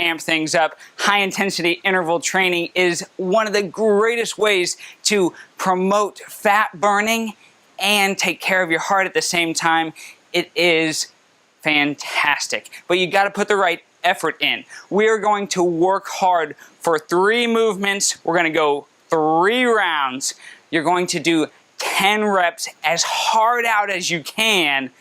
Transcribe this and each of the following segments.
amp things up, high intensity interval training is one of the greatest ways to promote fat burning and take care of your heart at the same time. It is fantastic, but you got to put the right effort in. We are going to work hard for 3 movements. We're going to go 3 rounds. You're going to do 10 reps as hard out as you can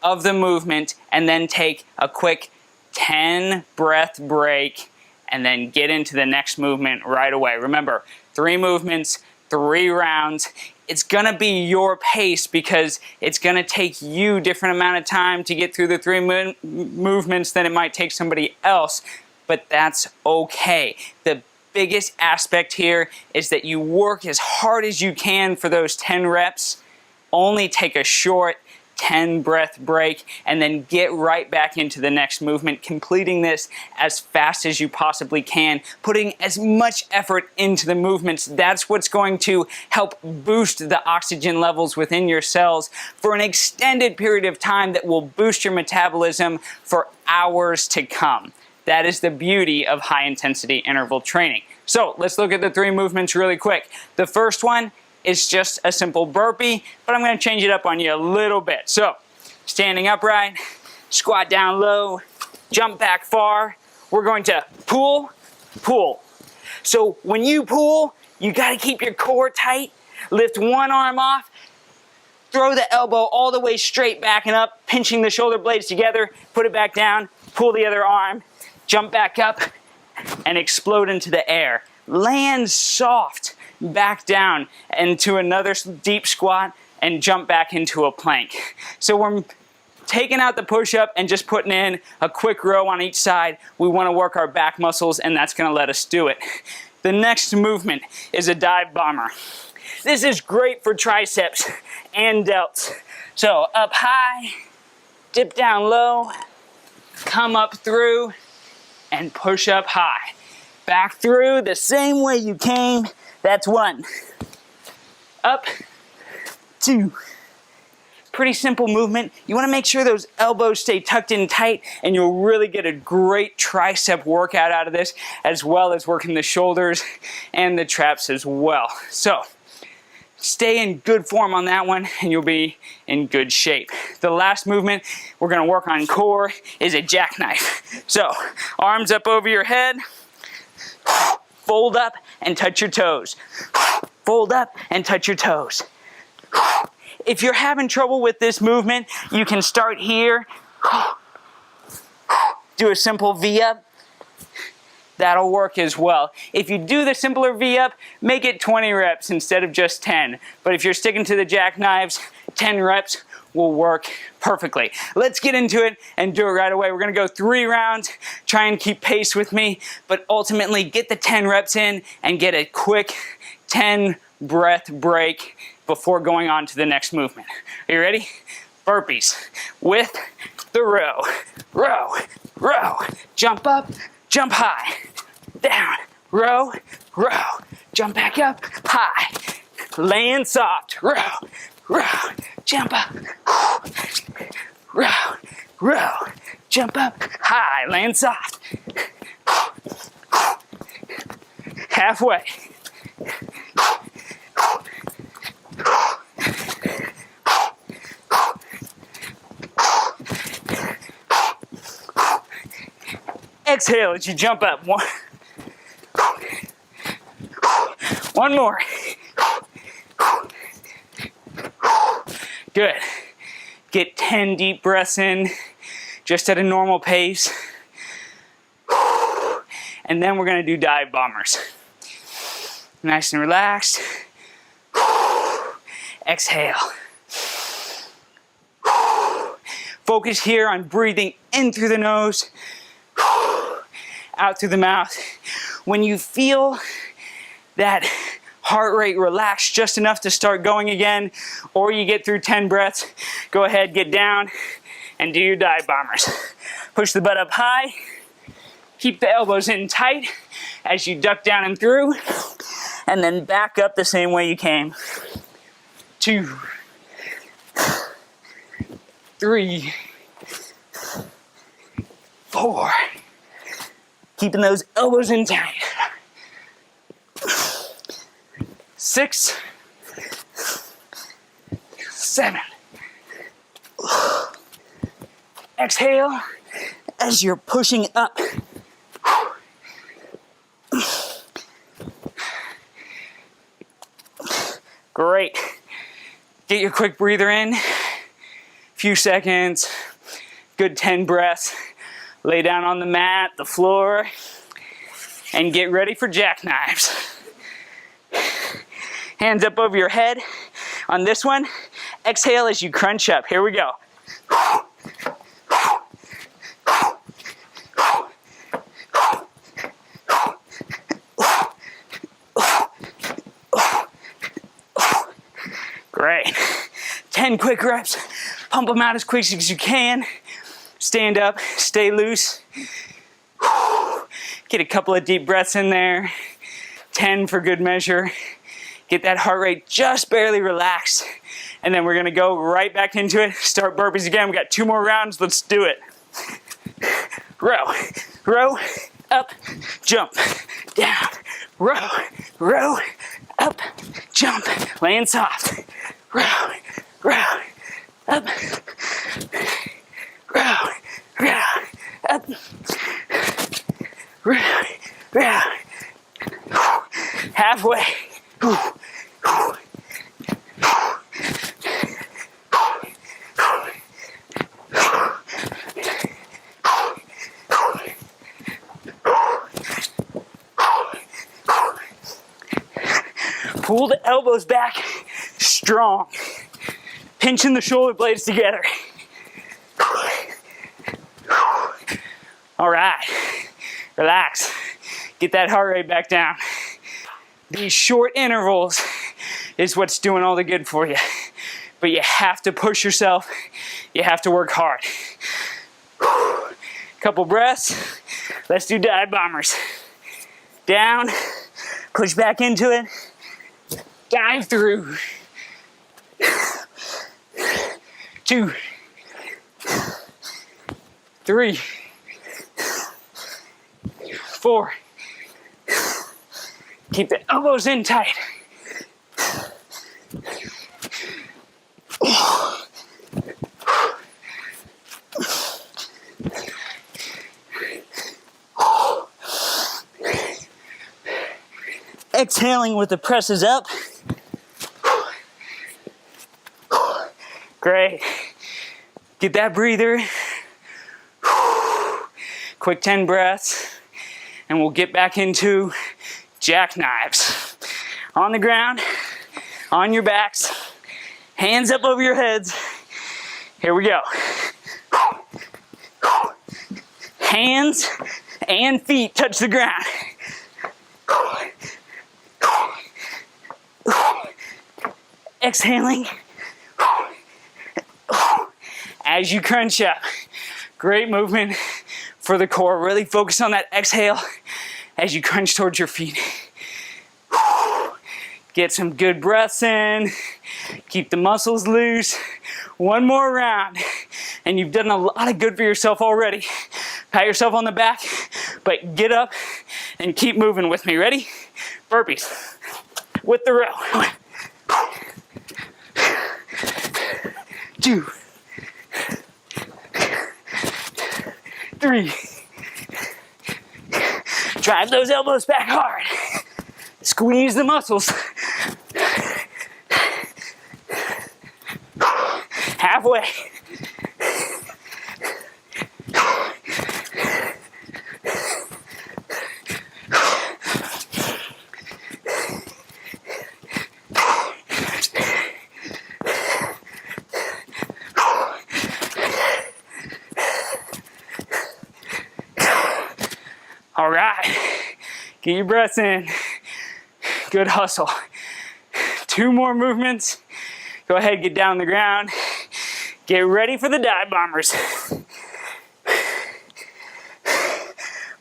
of the movement, and then take a quick 10 breath break and then get into the next movement right away. Remember, 3 movements, 3 rounds. It's gonna be your pace because it's gonna take you a different amount of time to get through the 3 movements than it might take somebody else, but that's okay. The biggest aspect here is that you work as hard as you can for those 10 reps, only take a short 10 breath break, and then get right back into the next movement, completing this as fast as you possibly can, putting as much effort into the movements. That's what's going to help boost the oxygen levels within your cells for an extended period of time that will boost your metabolism for hours to come. That is the beauty of high intensity interval training. So let's look at the 3 movements really quick. The first one is just a simple burpee, but I'm going to change it up on you a little bit. So, standing upright, squat down low, jump back far. We're going to pull, pull. So when you pull, you got to keep your core tight. Lift one arm off, throw the elbow all the way straight back and up, pinching the shoulder blades together, put it back down, pull the other arm, jump back up, and explode into the air. Land soft back down into another deep squat and jump back into a plank. So we're taking out the push-up and just putting in a quick row on each side. We want to work our back muscles, and that's going to let us do it. The next movement is a dive bomber. This is great for triceps and delts. So up high, dip down low, come up through, and push up high. Back through the same way you came. That's 1. Up, 2. Pretty simple movement. You want to make sure those elbows stay tucked in tight, and you'll really get a great tricep workout out of this, as well as working the shoulders and the traps as well. So stay in good form on that one, and you'll be in good shape. The last movement we're going to work on core is a jackknife. So arms up over your head, fold up and touch your toes. Fold up and touch your toes. If you're having trouble with this movement, you can start here. Do a simple V-up. That'll work as well. If you do the simpler V-up, make it 20 reps instead of just 10. But if you're sticking to the jackknives, 10 reps will work perfectly. Let's get into it and do it right away. We're gonna go 3 rounds, try and keep pace with me, but ultimately get the 10 reps in and get a quick 10 breath break before going on to the next movement. Are you ready? Burpees with the row, row, row. Jump up, jump high, down, row, row. Jump back up, high. Land soft, row, row. Jump up, row, row. Jump up, high, land soft. Halfway. Exhale as you jump up. One more. Good. Get 10 deep breaths in, just at a normal pace. And then we're gonna do dive bombers. Nice and relaxed. Exhale. Focus here on breathing in through the nose, out through the mouth. When you feel that heart rate relax just enough to start going again, or you get through 10 breaths, go ahead, get down, and do your dive bombers. Push the butt up high, keep the elbows in tight as you duck down and through, and then back up the same way you came. 2, 3, 4, Keeping those elbows in tight. 6, 7. Exhale as you're pushing up. Great. Get your quick breather in. Few seconds. Good 10 breaths. Lay down on the mat, the floor, and get ready for jackknives. Hands up over your head. On this one, exhale as you crunch up. Here we go. Great. 10 quick reps. Pump them out as quick as you can. Stand up, stay loose. Get a couple of deep breaths in there. 10 for good measure. Get that heart rate just barely relaxed. And then we're gonna go right back into it. Start burpees again. We got 2 more rounds. Let's do it. Row, row, up, jump, down. Row, row, up, jump. Laying soft. Row, row, up. Row, row, up. Row, row. Halfway. Pull the elbows back strong. Pinching the shoulder blades together. All right, relax. Get that heart rate back down. These short intervals is what's doing all the good for you. But you have to push yourself. You have to work hard. Couple breaths. Let's do dive bombers. Down, push back into it. Dive through. 2, 3, 4. Keep the elbows in tight. Exhaling with the presses up. Great. Get that breather. Quick 10 breaths. And we'll get back into jackknives. On the ground, on your backs, hands up over your heads. Here we go. Hands and feet touch the ground. Exhaling as you crunch up. Great movement for the core. Really focus on that exhale as you crunch towards your feet. Get some good breaths in. Keep the muscles loose. 1 more round. And you've done a lot of good for yourself already. Pat yourself on the back, but get up and keep moving with me. Ready? Burpees with the row. 2, 3. Drive those elbows back hard. Squeeze the muscles. Halfway. All right, get your breaths in. Good hustle. 2 more movements. Go ahead, get down on the ground. Get ready for the dive bombers.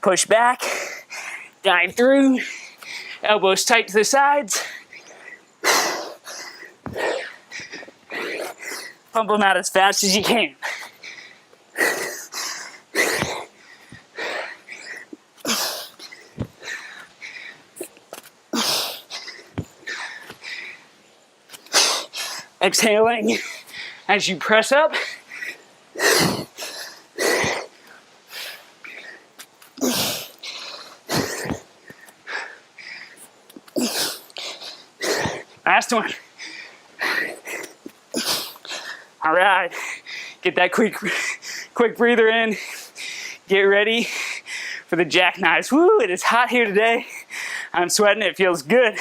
Push back, dive through, elbows tight to the sides. Pump them out as fast as you can. Exhaling as you press up. Last one. All right, get that quick breather in. Get ready for the jackknives. Woo, it is hot here today. I'm sweating, it feels good.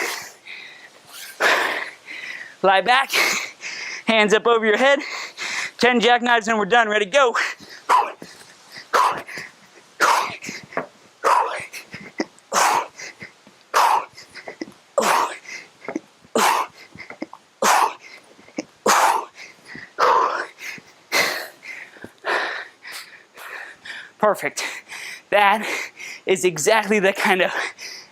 Lie back, hands up over your head. 10 jackknives and we're done, ready, go. Perfect. That is exactly the kind of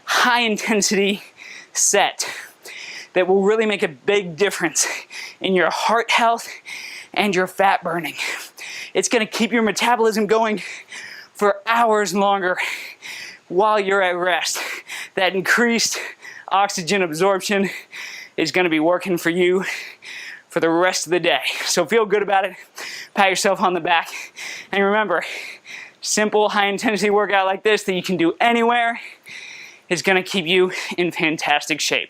high intensity set that will really make a big difference in your heart health and your fat burning. It's gonna keep your metabolism going for hours longer while you're at rest. That increased oxygen absorption is gonna be working for you for the rest of the day. So feel good about it, pat yourself on the back, and remember, simple high intensity workout like this that you can do anywhere is gonna keep you in fantastic shape.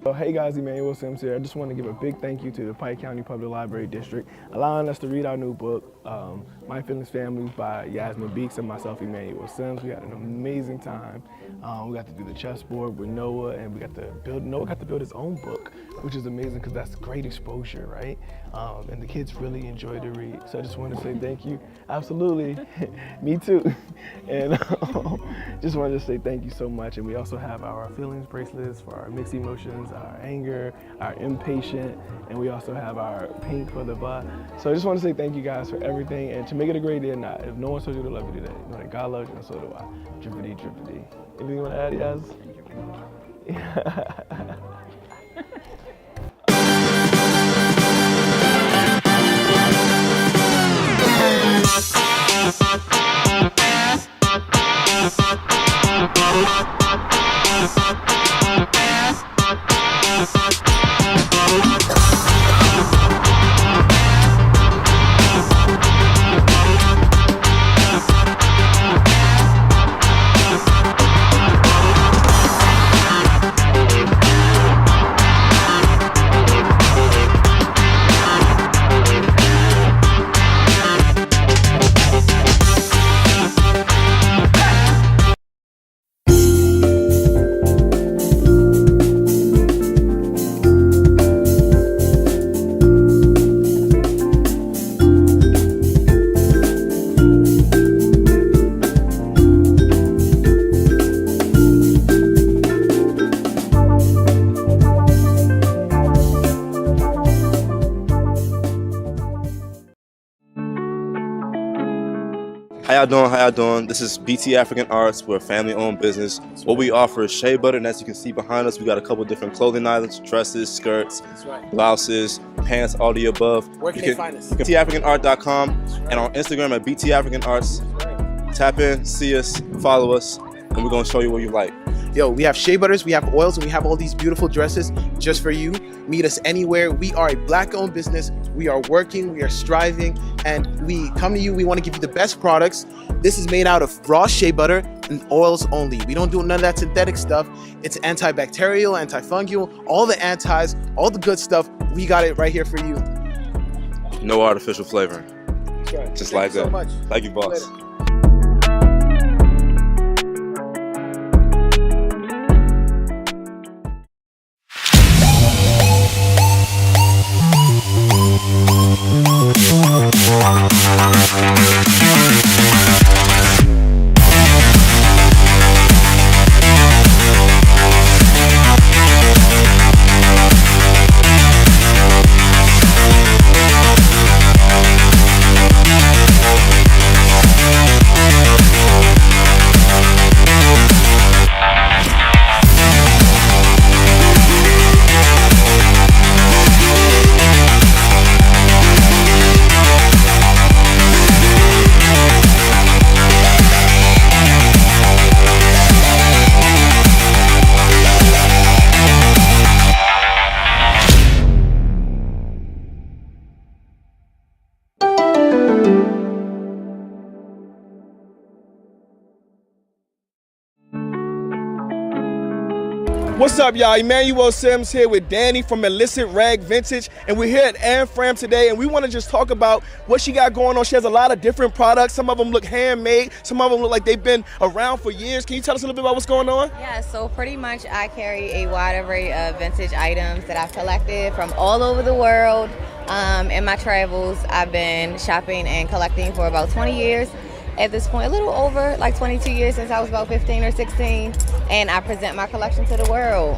So hey guys, Emmanuel Sims here. I just want to give a big thank you to the Pike County Public Library District, allowing us to read our new book, My Fitness Families by Yasmin Beeks and myself, Emmanuel Sims. We had an amazing time. We got to do the chessboard with Noah, and Noah got to build his own book, which is amazing because that's great exposure, right? And the kids really enjoyed the read. So I just want to say thank you. Absolutely, me too. And just wanted to say thank you so much. And we also have our feelings bracelets for our mixed emotions, our anger, our impatient, and we also have our pink for the butt. So I just want to say thank you guys for everything, and to make it a great day or not, if no one told you to love you today, know that God loves you and so do I. Drippity, drippity. Anything you want to add, Yaz? How y'all doing? This is BT African Arts. We're a family-owned business. What we offer is shea butter, and as you can see behind us, we got a couple different clothing items, dresses, skirts, blouses, pants, all the above. Where can they find us? BTAfricanArt.com and on Instagram at BT African Arts. Tap in, see us, follow us, and we're gonna show you what you like. Yo, we have shea butters, we have oils, and we have all these beautiful dresses just for you. Meet us anywhere. We are a Black-owned business. We are working, we are striving, and we come to you. We want to give you the best products. This is made out of raw shea butter and oils only. We don't do none of that synthetic stuff. It's antibacterial, antifungal, all the antis, all the good stuff. We got it right here for you. No artificial flavoring. That's right. Just like that. Thank you so much. Thank you, boss. Later. What's up, y'all? Emmanuel Sims here with Danny from Illicit Rag Vintage, and we're here at Anne Fram today, and we want to just talk about what she got going on. She has a lot of different products. Some of them look handmade. Some of them look like they've been around for years. Can you tell us a little bit about what's going on? Yeah, so pretty much I carry a wide array of vintage items that I've collected from all over the world. In my travels, I've been shopping and collecting for about 20 years. At this point, a little over like 22 years since I was about 15 or 16, and I present my collection to the world.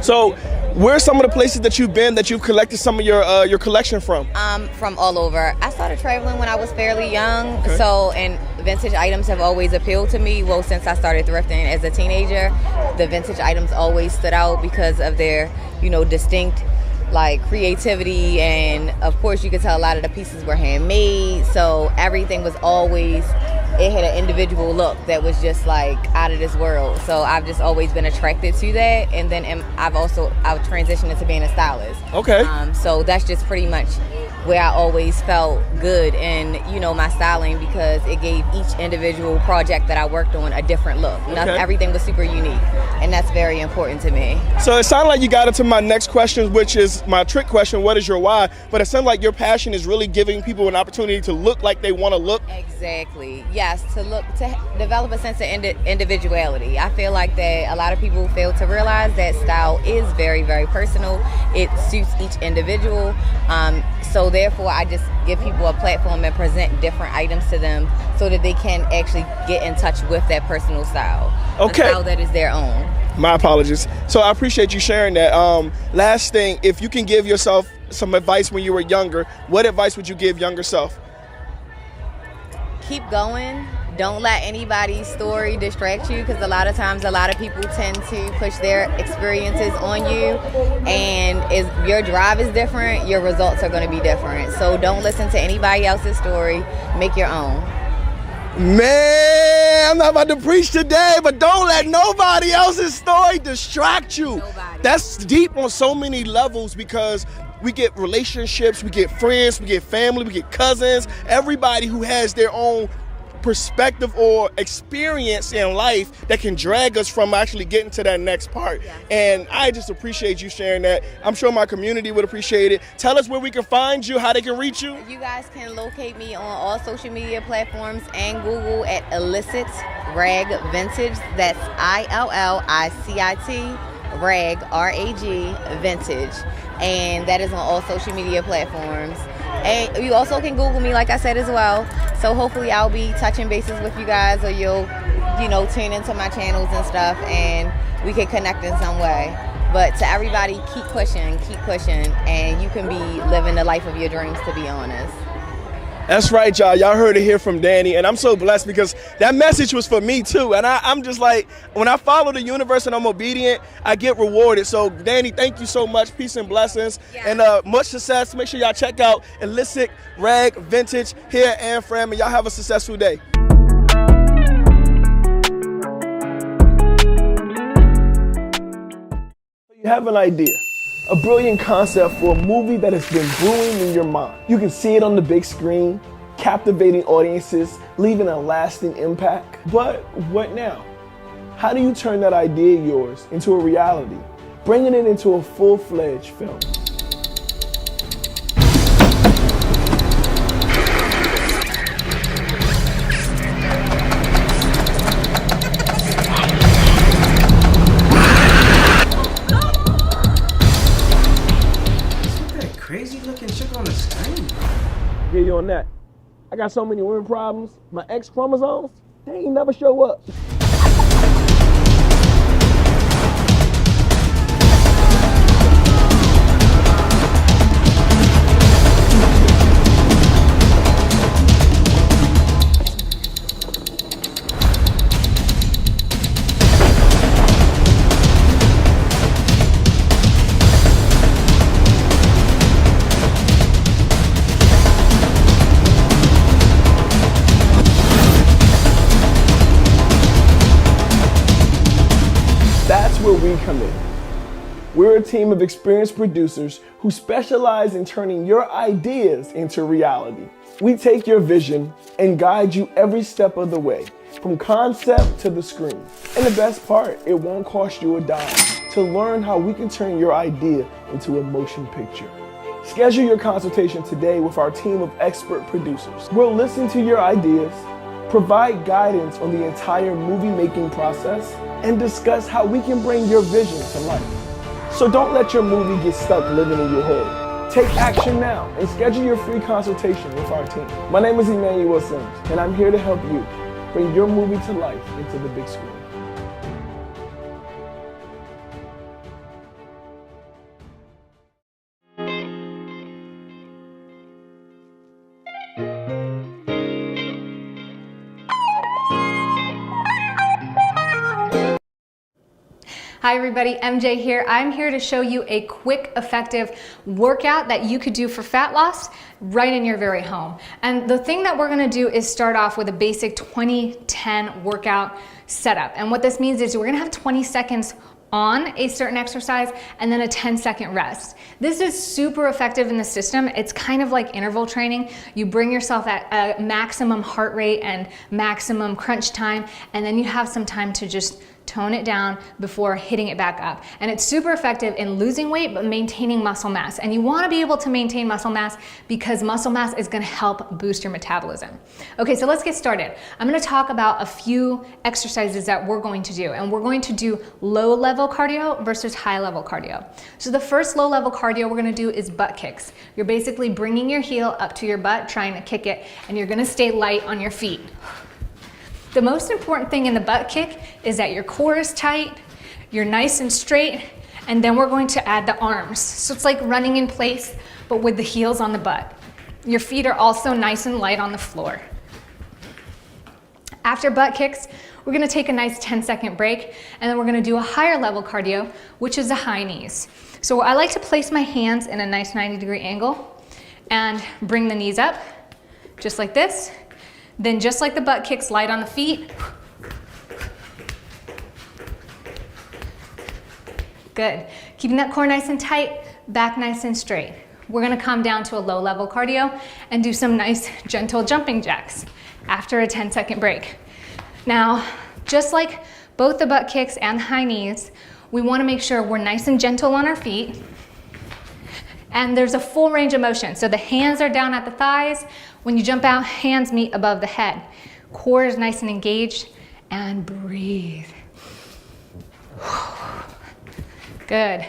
So, where are some of the places that you've been that you've collected some of your collection from? From all over. I started traveling when I was fairly young, and vintage items have always appealed to me. Well, since I started thrifting as a teenager, the vintage items always stood out because of their, distinct like creativity, and of course you could tell a lot of the pieces were handmade, so everything was always, it had an individual look that was just like out of this world. So I've just always been attracted to that, and then I've transitioned into being a stylist. Okay. So that's just pretty much where I always felt good in my styling, because it gave each individual project that I worked on a different look. Everything was super unique, and that's very important to me. So it sounded like you got into my next question, which is my trick question, what is your why? But it sounds like your passion is really giving people an opportunity to look like they want to look. Exactly. Yes, to develop a sense of individuality. I feel like that a lot of people fail to realize that style is very, very personal. It suits each individual. So therefore, I just give people a platform and present different items to them so that they can actually get in touch with that personal style. Okay. A style that is their own. My apologies. So I appreciate you sharing that. Last thing, if you can give yourself some advice when you were younger, what advice would you give younger self? Keep going. Don't let anybody's story distract you, because a lot of times a lot of people tend to push their experiences on you, and if your drive is different, your results are going to be different. So don't listen to anybody else's story. Make your own. Man, I'm not about to preach today, but don't let nobody else's story distract you. Nobody. That's deep on so many levels, because we get relationships, we get friends, we get family, we get cousins, everybody who has their own perspective or experience in life that can drag us from actually getting to that next part. Yeah. And I just appreciate you sharing that. I'm sure my community would appreciate it. Tell us where we can find you, how they can reach you. You guys can locate me on all social media platforms and Google at Illicit Rag Vintage. That's ILLICIT Rag, RAG Vintage. And that is on all social media platforms. And you also can Google me, like I said, as well. So hopefully I'll be touching bases with you guys, or you'll, tune into my channels and stuff, and we can connect in some way. But to everybody, keep pushing, and you can be living the life of your dreams, to be honest. That's right, y'all. Y'all heard it here from Danny, and I'm so blessed because that message was for me too. And I'm just like, when I follow the universe and I'm obedient, I get rewarded. So, Danny, thank you so much. Peace and blessings, and much success. Make sure y'all check out Illicit Rag Vintage here at Anne Fram, and y'all have a successful day. You have an idea. A brilliant concept for a movie that has been brewing in your mind. You can see it on the big screen, captivating audiences, leaving a lasting impact. But what now? How do you turn that idea of yours into a reality, bringing it into a full-fledged film? Crazy looking chick on the screen. Get you on that. I got so many women problems. My X chromosomes, they ain't never show up. That's where we come in. We're a team of experienced producers who specialize in turning your ideas into reality. We take your vision and guide you every step of the way, from concept to the screen. And the best part, it won't cost you a dime. to learn how we can turn your idea into a motion picture. Schedule your consultation today with our team of expert producers. We'll listen to your ideas, provide guidance on the entire movie-making process, and discuss how we can bring your vision to life. So don't let your movie get stuck living in your head. Take action now and schedule your free consultation with our team. My name is Emmanuel Sims, and I'm here to help you bring your movie to life into the big screen. Hi everybody, MJ here. I'm here to show you a quick, effective workout that you could do for fat loss right in your very home. And the thing that we're gonna do is start off with a basic 20-10 workout setup. And what this means is we're gonna have 20 seconds on a certain exercise and then a 10-second rest. This is super effective in the system. It's kind of like interval training. You bring yourself at a maximum heart rate and maximum crunch time, and then you have some time to just tone it down before hitting it back up. And it's super effective in losing weight but maintaining muscle mass. And you want to be able to maintain muscle mass because muscle mass is going to help boost your metabolism. Okay, so let's get started. I'm going to talk about a few exercises that we're going to do. And we're going to do low-level cardio versus high-level cardio. So the first low-level cardio we're going to do is butt kicks. You're basically bringing your heel up to your butt, trying to kick it, and you're going to stay light on your feet. The most important thing in the butt kick is that your core is tight, you're nice and straight, and then we're going to add the arms. So it's like running in place, but with the heels on the butt. Your feet are also nice and light on the floor. After butt kicks, we're gonna take a nice 10-second break, and then we're gonna do a higher level cardio, which is the high knees. So I like to place my hands in a nice 90-degree angle and bring the knees up, just like this. Then just like the butt kicks, light on the feet. Good. Keeping that core nice and tight, back nice and straight. We're gonna come down to a low level cardio and do some nice gentle jumping jacks after a 10-second break. Now, just like both the butt kicks and the high knees, we wanna make sure we're nice and gentle on our feet. And there's a full range of motion. So the hands are down at the thighs. When you jump out, hands meet above the head. Core is nice and engaged, and breathe. Good.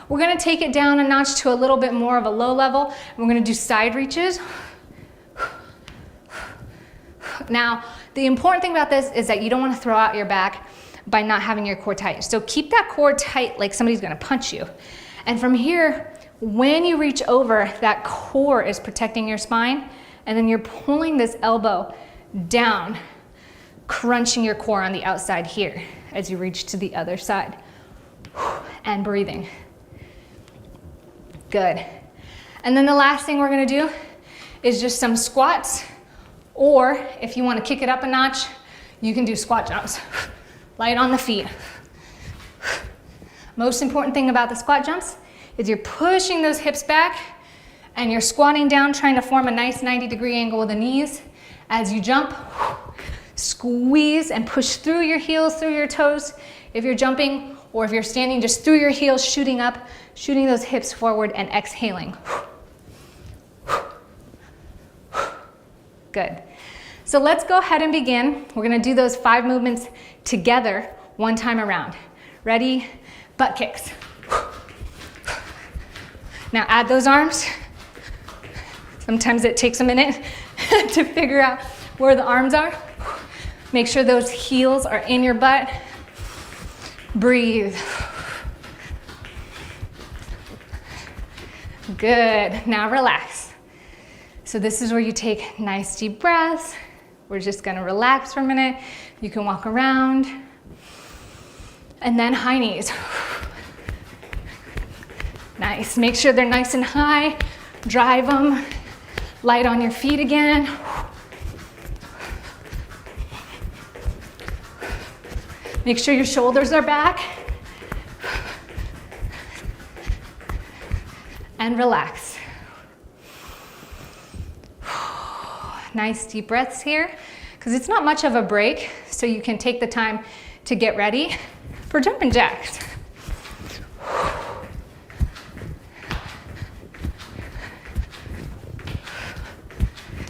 We're gonna take it down a notch to a little bit more of a low level. We're gonna do side reaches. Now, the important thing about this is that you don't wanna throw out your back by not having your core tight. So keep that core tight like somebody's gonna punch you. And from here, when you reach over, that core is protecting your spine, and then you're pulling this elbow down, crunching your core on the outside here as you reach to the other side. And breathing. Good. And then the last thing we're gonna do is just some squats, or if you wanna kick it up a notch, you can do squat jumps. Light on the feet. Most important thing about the squat jumps is you're pushing those hips back and you're squatting down, trying to form a nice 90-degree angle with the knees. As you jump, squeeze and push through your heels, through your toes. If you're jumping or if you're standing, just through your heels, shooting up, shooting those hips forward and exhaling. Good. So let's go ahead and begin. We're gonna do those 5 movements together one time around. Ready? Butt kicks. Now add those arms. Sometimes it takes a minute to figure out where the arms are. Make sure those heels are in your butt. Breathe. Good. Now relax. So this is where you take nice deep breaths. We're just gonna relax for a minute. You can walk around. And then high knees. Nice. Make sure they're nice and high. Drive them. Light on your feet again. Make sure your shoulders are back. And relax. Nice deep breaths here, because it's not much of a break, so you can take the time to get ready for jumping jacks.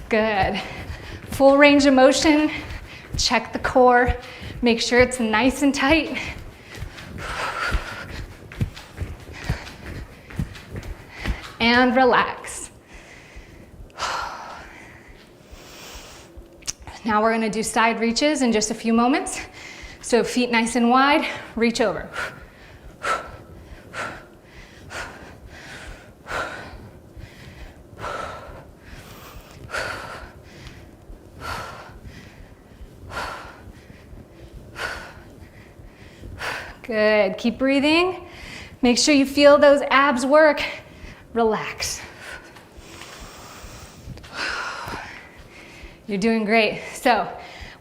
Good. Full range of motion. Check the core. Make sure it's nice and tight. And relax. Now we're gonna do side reaches in just a few moments. So feet nice and wide, reach over. Good, keep breathing. Make sure you feel those abs work. Relax. You're doing great. So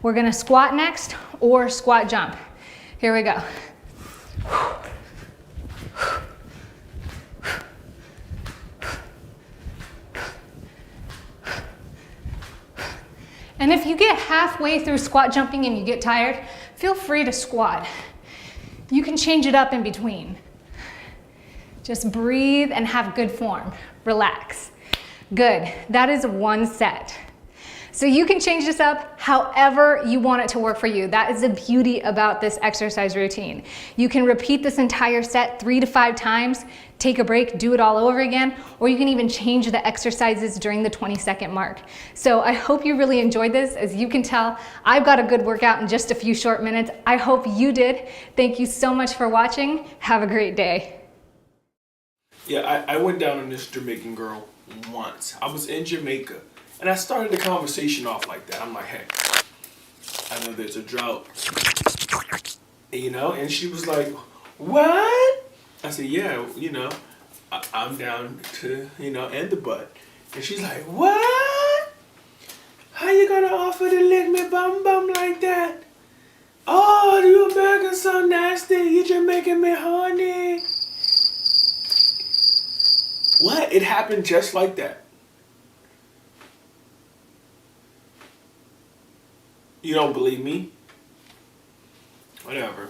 we're gonna squat next or squat jump. Here we go. And if you get halfway through squat jumping and you get tired, feel free to squat. You can change it up in between. Just breathe and have good form. Relax. Good. That is one set. So you can change this up however you want it to work for you. That is the beauty about this exercise routine. You can repeat this entire set 3 to 5 times, take a break, do it all over again, or you can even change the exercises during the 20-second mark. So I hope you really enjoyed this. As you can tell, I've got a good workout in just a few short minutes. I hope you did. Thank you so much for watching. Have a great day. Yeah, I went down on this Jamaican girl once. I was in Jamaica. And I started the conversation off like that. I'm like, hey, I know there's a drought. You know, and she was like, what? I said, yeah, you know, I'm down to, you know, end the butt. And she's like, what? How you gonna offer to lick me bum bum like that? Oh, you Americans so nasty. You just making me horny. What? It happened just like that. You don't believe me? Whatever.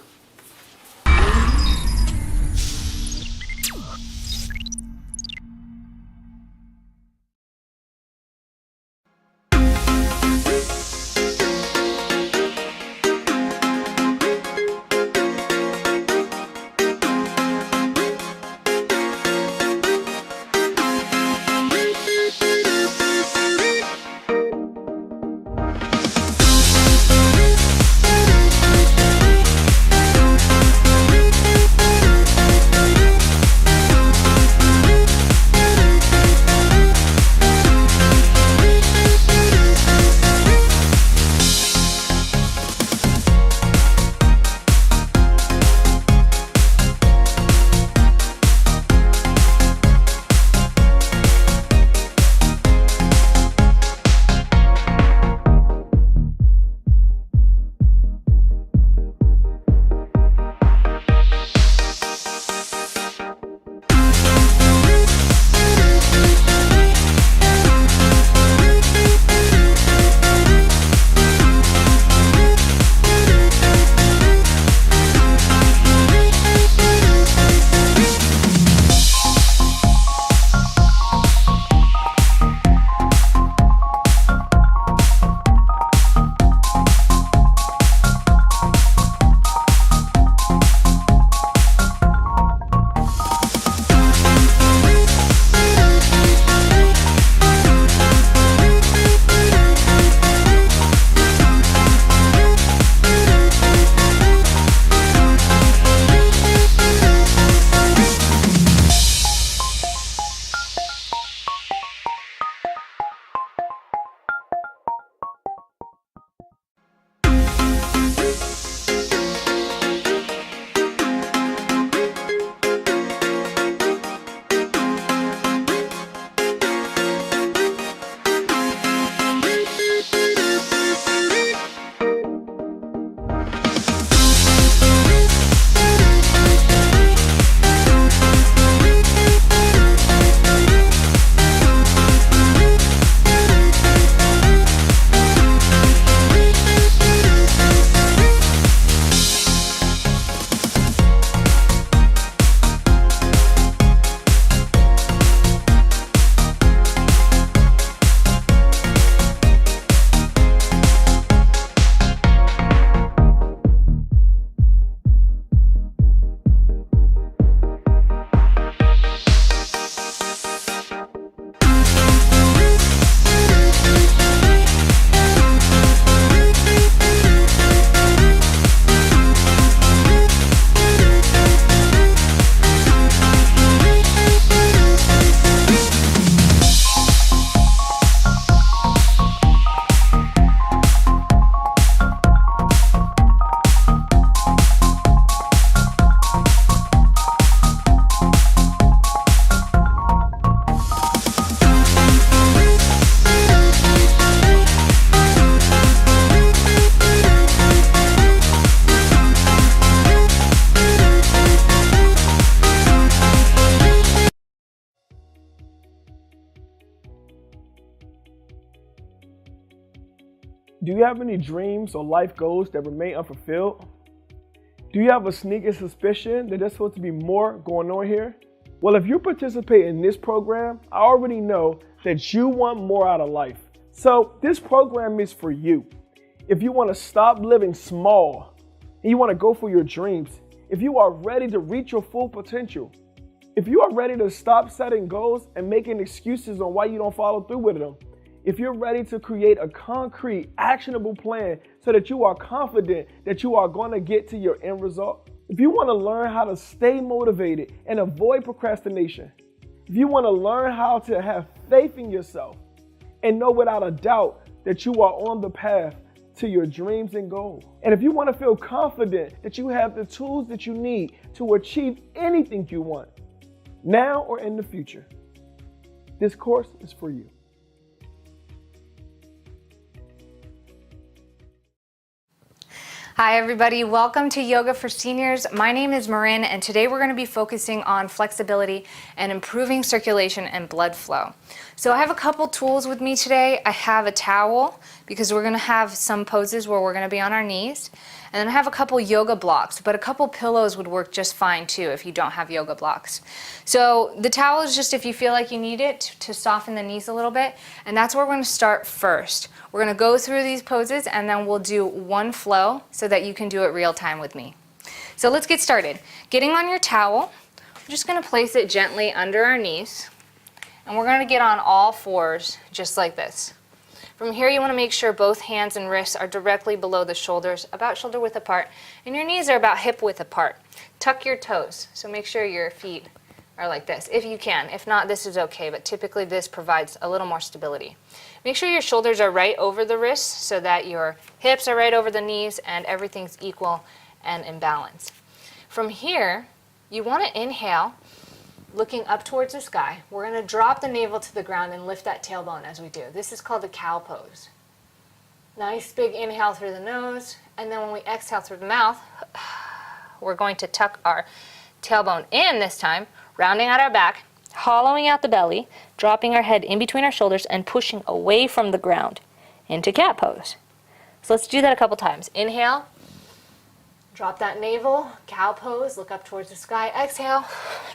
Do you have any dreams or life goals that remain unfulfilled? Do you have a sneaking suspicion that there's supposed to be more going on here? Well, if you participate in this program, I already know that you want more out of life. So this program is for you. If you want to stop living small and you want to go for your dreams, if you are ready to reach your full potential, if you are ready to stop setting goals and making excuses on why you don't follow through with them, if you're ready to create a concrete, actionable plan so that you are confident that you are going to get to your end result, if you want to learn how to stay motivated and avoid procrastination, if you want to learn how to have faith in yourself and know without a doubt that you are on the path to your dreams and goals, and if you want to feel confident that you have the tools that you need to achieve anything you want, now or in the future, this course is for you. Hi everybody, welcome to Yoga for Seniors. My name is Marin and today we're going to be focusing on flexibility and improving circulation and blood flow. So I have a couple tools with me today. I have a towel because we're going to have some poses where we're going to be on our knees. And then I have a couple yoga blocks, but a couple pillows would work just fine too if you don't have yoga blocks. So the towel is just if you feel like you need it to soften the knees a little bit, and that's where we're going to start first. We're going to go through these poses and then we'll do one flow so that you can do it real time with me. So let's get started. Getting on your towel, we're just going to place it gently under our knees, and we're going to get on all fours just like this. From here, you want to make sure both hands and wrists are directly below the shoulders, about shoulder width apart, and your knees are about hip width apart. Tuck your toes, so make sure your feet are like this, if you can. If not, this is okay, but typically this provides a little more stability. Make sure your shoulders are right over the wrists so that your hips are right over the knees and everything's equal and in balance. From here, you want to inhale, looking up towards the sky. We're going to drop the navel to the ground and lift that tailbone as we do. This is called the cow pose. Nice big inhale through the nose, and then when we exhale through the mouth, we're going to tuck our tailbone in this time, rounding out our back, hollowing out the belly, dropping our head in between our shoulders and pushing away from the ground into cat pose. So let's do that a couple times. Inhale. Drop that navel, cow pose, look up towards the sky, exhale,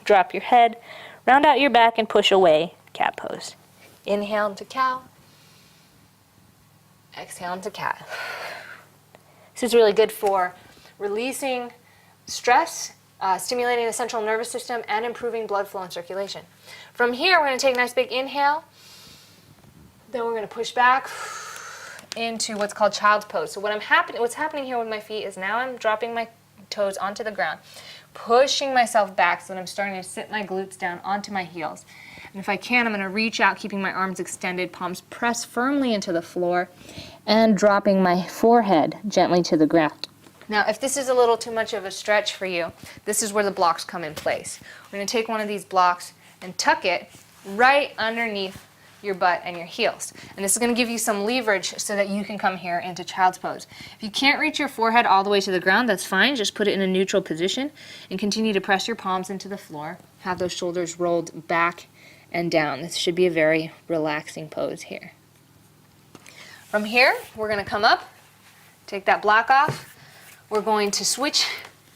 drop your head, round out your back and push away, cat pose. Inhale into cow, exhale into cat. This is really good for releasing stress, stimulating the central nervous system, and improving blood flow and circulation. From here, we're going to take a nice big inhale, then we're going to push back into what's called child's pose. So what's happening here with my feet is now I'm dropping my toes onto the ground, pushing myself back so that I'm starting to sit my glutes down onto my heels. And if I can, I'm going to reach out, keeping my arms extended, palms pressed firmly into the floor, and dropping my forehead gently to the ground. Now, if this is a little too much of a stretch for you, this is where the blocks come in place. We're going to take one of these blocks and tuck it right underneath your butt and your heels. And this is going to give you some leverage so that you can come here into child's pose. If you can't reach your forehead all the way to the ground, that's fine. Just put it in a neutral position and continue to press your palms into the floor. Have those shoulders rolled back and down. This should be a very relaxing pose here. From here, we're going to come up, take that block off. We're going to switch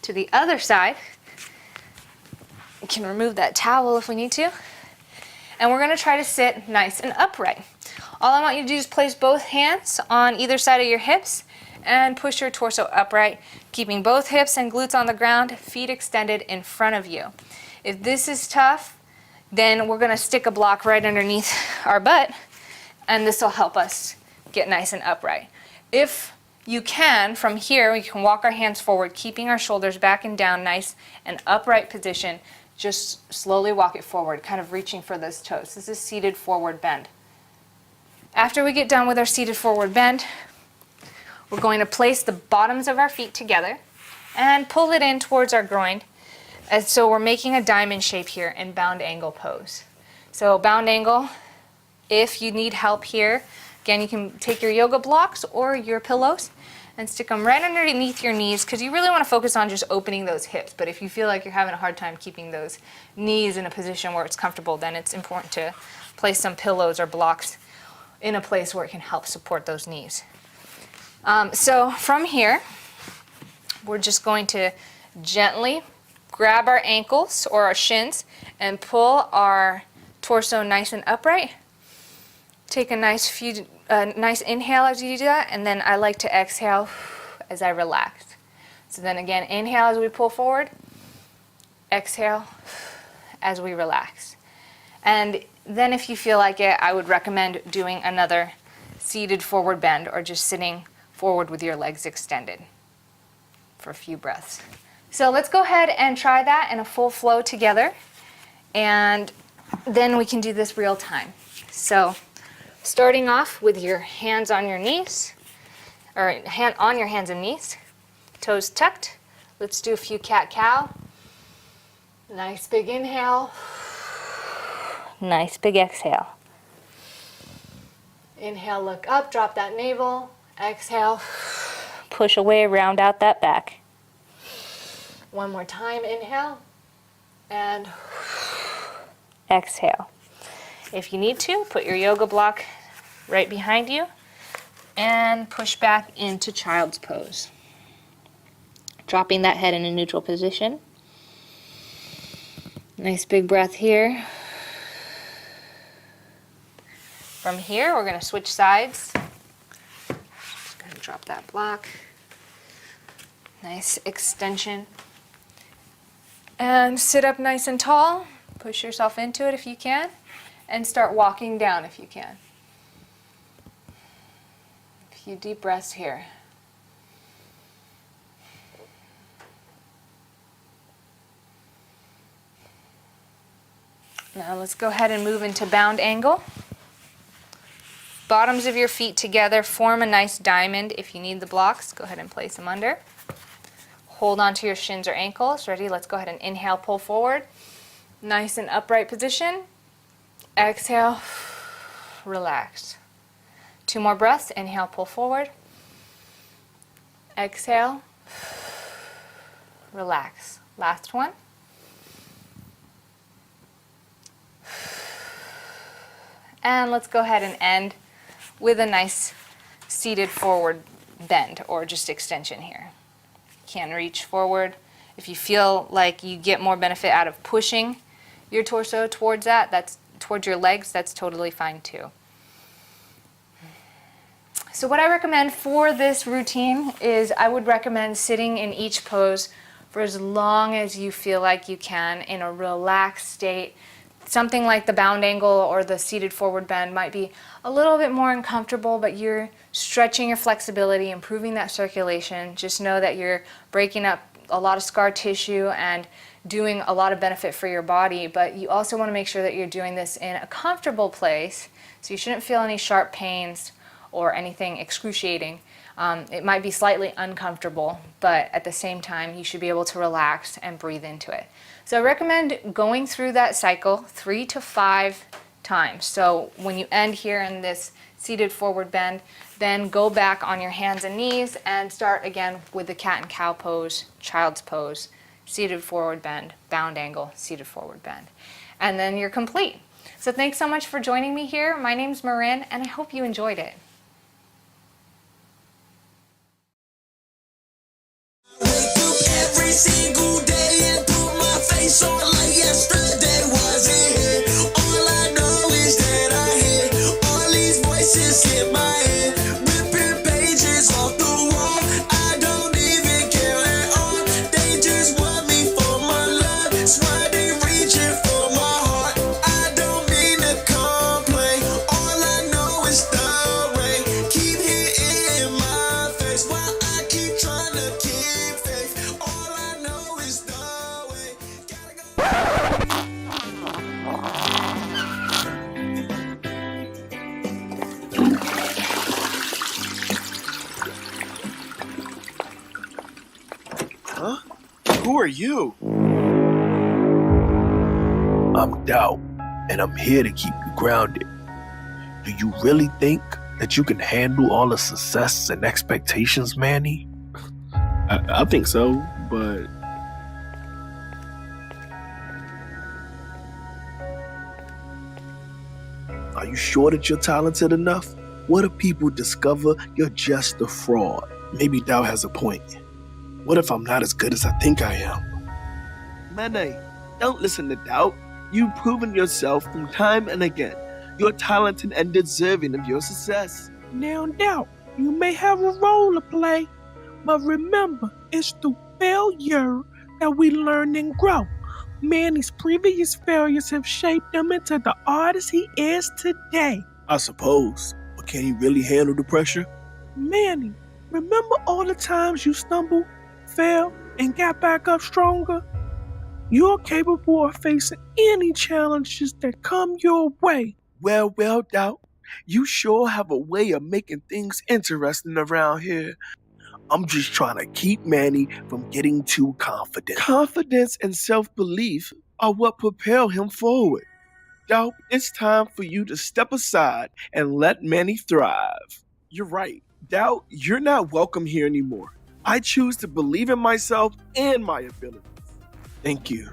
to the other side. We can remove that towel if we need to. And we're going to try to sit nice and upright. All I want you to do is place both hands on either side of your hips and push your torso upright, keeping both hips and glutes on the ground, feet extended in front of you. If this is tough, then we're going to stick a block right underneath our butt, and this will help us get nice and upright. If you can, from here, we can walk our hands forward, keeping our shoulders back and down, nice and upright position. Just slowly walk it forward, kind of reaching for those toes. This is seated forward bend. After we get done with our seated forward bend, we're going to place the bottoms of our feet together and pull it in towards our groin. And so we're making a diamond shape here in bound angle pose. So bound angle, if you need help here, again, you can take your yoga blocks or your pillows and stick them right underneath your knees, because you really want to focus on just opening those hips. But if you feel like you're having a hard time keeping those knees in a position where it's comfortable, then it's important to place some pillows or blocks in a place where it can help support those knees. So from here, we're just going to gently grab our ankles or our shins and pull our torso nice and upright. Take a nice inhale as you do that, and then I like to exhale as I relax. So then again, inhale as we pull forward, exhale as we relax. And then if you feel like it, I would recommend doing another seated forward bend or just sitting forward with your legs extended for a few breaths. So let's go ahead and try that in a full flow together, and then we can do this real time. So starting off with your hands on your knees, or on your hands and knees, toes tucked. Let's do a few cat-cow. Nice big inhale. Nice big exhale. Inhale, look up, drop that navel. Exhale, push away, round out that back. One more time, inhale, and exhale. If you need to, put your yoga block right behind you and push back into child's pose. Dropping that head in a neutral position. Nice big breath here. From here, we're going to switch sides. Just going to drop that block. Nice extension. And sit up nice and tall. Push yourself into it if you can. And start walking down if you can. A few deep breaths here. Now let's go ahead and move into bound angle. Bottoms of your feet together, form a nice diamond. If you need the blocks, go ahead and place them under. Hold onto your shins or ankles. Ready? Let's go ahead and inhale, pull forward. Nice and upright position. Exhale, relax. 2 more breaths. Inhale, pull forward. Exhale, relax. Last one. And let's go ahead and end with a nice seated forward bend or just extension here. You can reach forward. If you feel like you get more benefit out of pushing your torso towards that's towards your legs, that's totally fine too. So what I recommend for this routine is I would recommend sitting in each pose for as long as you feel like you can in a relaxed state. Something like the bound angle or the seated forward bend might be a little bit more uncomfortable, but you're stretching your flexibility, improving that circulation. Just know that you're breaking up a lot of scar tissue and doing a lot of benefit for your body, but you also want to make sure that you're doing this in a comfortable place, so you shouldn't feel any sharp pains or anything excruciating. It might be slightly uncomfortable, but at the same time, you should be able to relax and breathe into it. So I recommend going through that cycle 3 to 5 times. So when you end here in this seated forward bend, then go back on your hands and knees and start again with the cat and cow pose, child's pose, seated forward bend, bound angle, seated forward bend. And then you're complete. So thanks so much for joining me here. My name's Marin, and I hope you enjoyed it. Every single day and put my face on like yesterday wasn't here. All I know is that I hear all these voices in my head, ripping pages off the wall. I don't even care at all. They just want me for my love. That's why they reaching for my heart. I don't mean to complain. All I know is the rain keep hitting my face while I keep trying to keep faith. All I know is the way. Gotta go. Huh? Who are you? I'm Doubt, and I'm here to keep you grounded. Do you really think that you can handle all the success and expectations, Manny? I think so, but Are you sure that you're talented enough? What if people discover you're just a fraud? Maybe Dow has a point. What if I'm not as good as I think I am? Mane, don't listen to Doubt. You've proven yourself from time and again. You're talented and deserving of your success. Now, Doubt, you may have a role to play, but remember, it's through failure that we learn and grow. Manny's previous failures have shaped him into the artist he is today. I suppose, but can he really handle the pressure? Manny, remember all the times you stumbled, fell, and got back up stronger? You're capable of facing any challenges that come your way. Well, Doubt, you sure have a way of making things interesting around here. I'm just trying to keep Manny from getting too confident. Confidence and self-belief are what propel him forward. Doubt, it's time for you to step aside and let Manny thrive. You're right. Doubt, you're not welcome here anymore. I choose to believe in myself and my abilities. Thank you.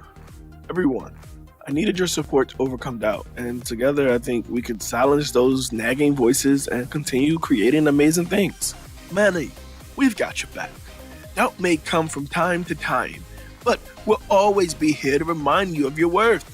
Everyone, I needed your support to overcome doubt, and together I think we could silence those nagging voices and continue creating amazing things. Manny, we've got your back. Doubt may come from time to time, but we'll always be here to remind you of your worth.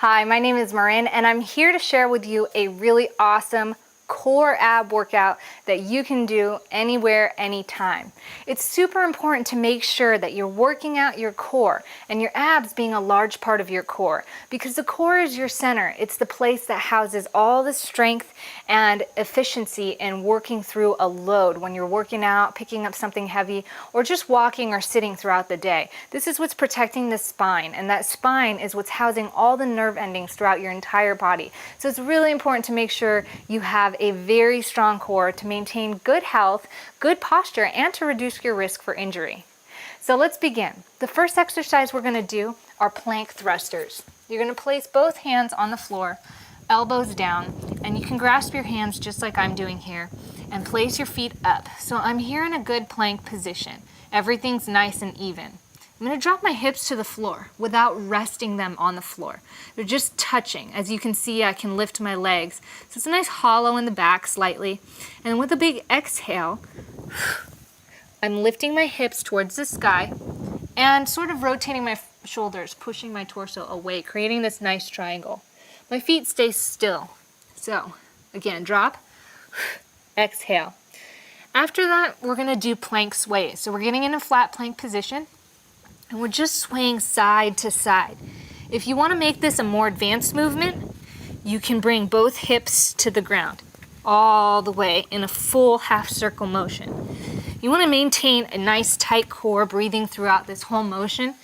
Hi, my name is Marin, and I'm here to share with you a really awesome core ab workout that you can do anywhere, anytime. It's super important to make sure that you're working out your core and your abs being a large part of your core, because the core is your center. It's the place that houses all the strength and efficiency in working through a load when you're working out, picking up something heavy, or just walking or sitting throughout the day. This is what's protecting the spine, and that spine is what's housing all the nerve endings throughout your entire body. So it's really important to make sure you have a very strong core to maintain good health, good posture, and to reduce your risk for injury. So let's begin. The first exercise we're going to do are plank thrusters. You're going to place both hands on the floor, elbows down, and you can grasp your hands just like I'm doing here and place your feet up. So I'm here in a good plank position. Everything's nice and even. I'm going to drop my hips to the floor without resting them on the floor. They're just touching. As you can see, I can lift my legs. So it's a nice hollow in the back slightly. And with a big exhale, I'm lifting my hips towards the sky and sort of rotating my shoulders, pushing my torso away, creating this nice triangle. My feet stay still. So again, drop, exhale. After that, we're going to do plank sways. So we're getting in a flat plank position. And we're just swaying side to side. If you want to make this a more advanced movement, you can bring both hips to the ground, all the way in a full half circle motion. You want to maintain a nice tight core, breathing throughout this whole motion.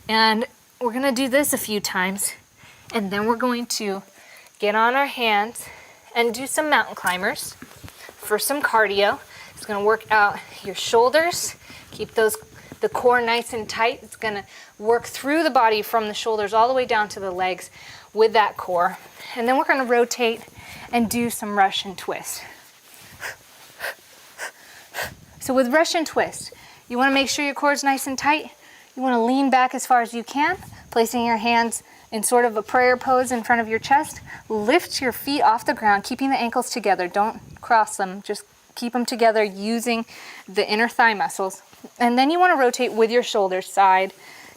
And we're going to do this a few times. And then we're going to get on our hands and do some mountain climbers for some cardio. It's going to work out your shoulders, keep the core nice and tight. It's going to work through the body from the shoulders all the way down to the legs with that core. And then we're going to rotate and do some Russian twist. So with Russian twist, you want to make sure your core is nice and tight. You want to lean back as far as you can, placing your hands in sort of a prayer pose in front of your chest. Lift your feet off the ground, keeping the ankles together. Don't cross them, just keep them together using the inner thigh muscles. And then you want to rotate with your shoulders side